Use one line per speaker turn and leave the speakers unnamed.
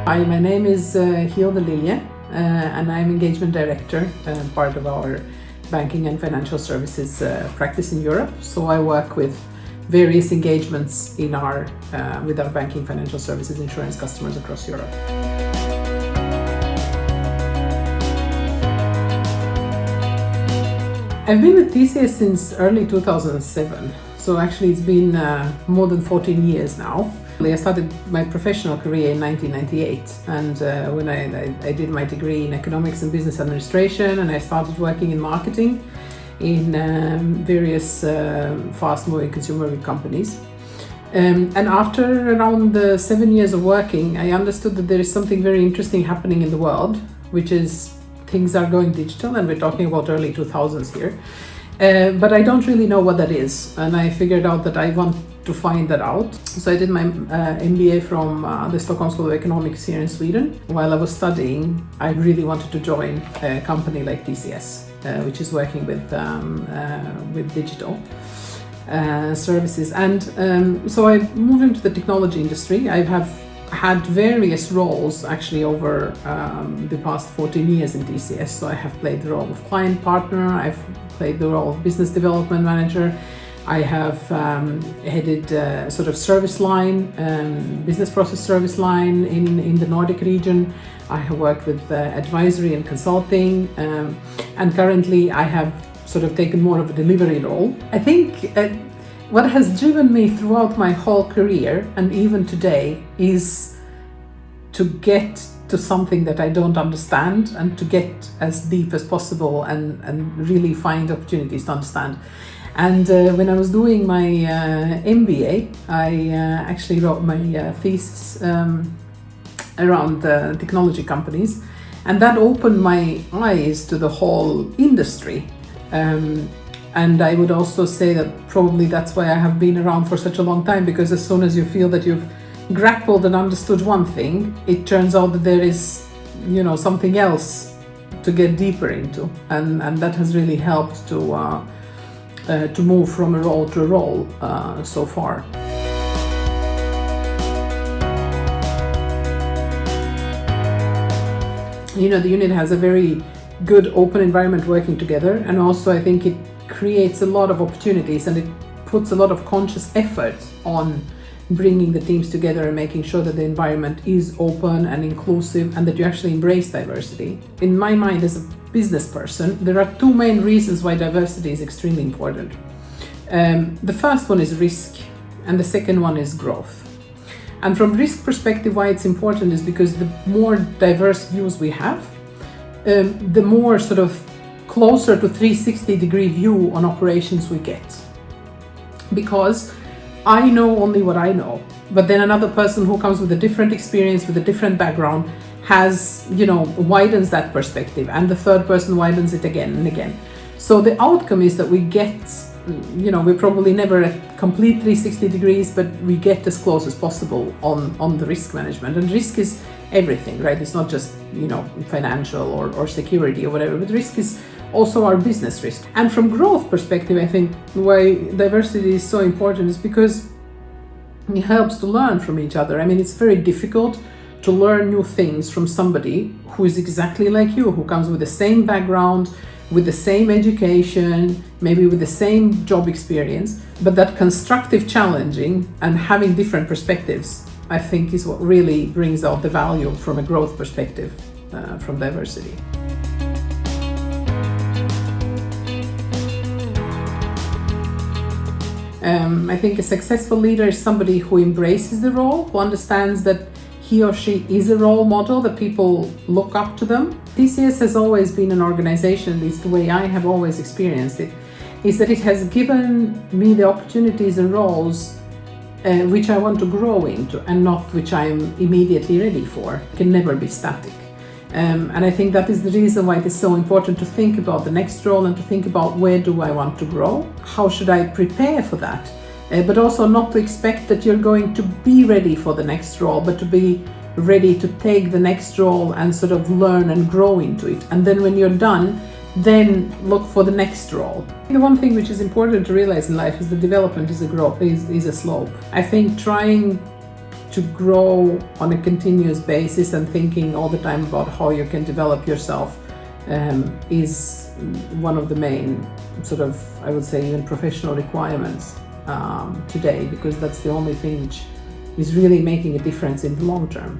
Hi, my name is Hilda Lilje, and I'm Engagement Director, part of our Banking and Financial Services practice in Europe. So I work with various engagements in with our banking, financial services, insurance customers across Europe. I've been with TCS since early 2007, so actually it's been more than 14 years now. I started my professional career in 1998, and when I did my degree in economics and business administration, and I started working in marketing in various fast-moving consumer goods companies. And after around 7 years of working, I understood that there is something very interesting happening in the world, which is things are going digital, and we're talking about early 2000s here. But I don't really know what that is, and I figured out that I want to find that out. So I did my MBA from the Stockholm School of Economics here in Sweden. While I was studying, I really wanted to join a company like TCS, which is working with digital services. And so I moved into the technology industry. I have had various roles actually over the past 14 years in TCS. So I have played the role of client partner, I've played the role of business development manager, I have headed sort of service line, business process service line in the Nordic region. I have worked with advisory and consulting, and currently I have sort of taken more of a delivery role. I think what has driven me throughout my whole career, and even today, is to get to something that I don't understand and to get as deep as possible and really find opportunities to understand. And when I was doing my MBA, I actually wrote my thesis around technology companies, and that opened my eyes to the whole industry. And I would also say that probably that's why I have been around for such a long time, because as soon as you feel that you've grappled and understood one thing, it turns out that there is, something else to get deeper into, and that has really helped to move from a role to a role so far. The unit has a very good open environment working together, and also I think it creates a lot of opportunities, and it puts a lot of conscious effort on bringing the teams together and making sure that the environment is open and inclusive, and that you actually embrace diversity. In my mind, as a business person, there are two main reasons why diversity is extremely important. The first one is risk, and the second one is growth. And from risk perspective, why it's important is because the more diverse views we have, the more sort of closer to 360-degree view on operations we get. Because I know only what I know, but then another person who comes with a different experience, with a different background, widens that perspective, and the third person widens it again and again. So the outcome is that we get, we're probably never at complete 360 degrees, but we get as close as possible on the risk management. And risk is everything, right? It's not just, financial or security or whatever, but risk is also our business risk. And from growth perspective, I think why diversity is so important is because it helps to learn from each other. I mean, it's very difficult to learn new things from somebody who is exactly like you, who comes with the same background, with the same education, maybe with the same job experience, but that constructive challenging and having different perspectives, I think, is what really brings out the value from a growth perspective from diversity. I think a successful leader is somebody who embraces the role, who understands that he or she is a role model, that people look up to them. TCS has always been an organization, at least the way I have always experienced it, is that it has given me the opportunities and roles which I want to grow into, and not which I'm immediately ready for. It can never be static. And I think that is the reason why it is so important to think about the next role and to think about where do I want to grow? How should I prepare for that? But also not to expect that you're going to be ready for the next role, but to be ready to take the next role and sort of learn and grow into it. And then when you're done, then look for the next role. The one thing which is important to realize in life is that development is a slope. I think trying to grow on a continuous basis and thinking all the time about how you can develop yourself is one of the main sort of, I would say, even professional requirements today, because that's the only thing which is really making a difference in the long term.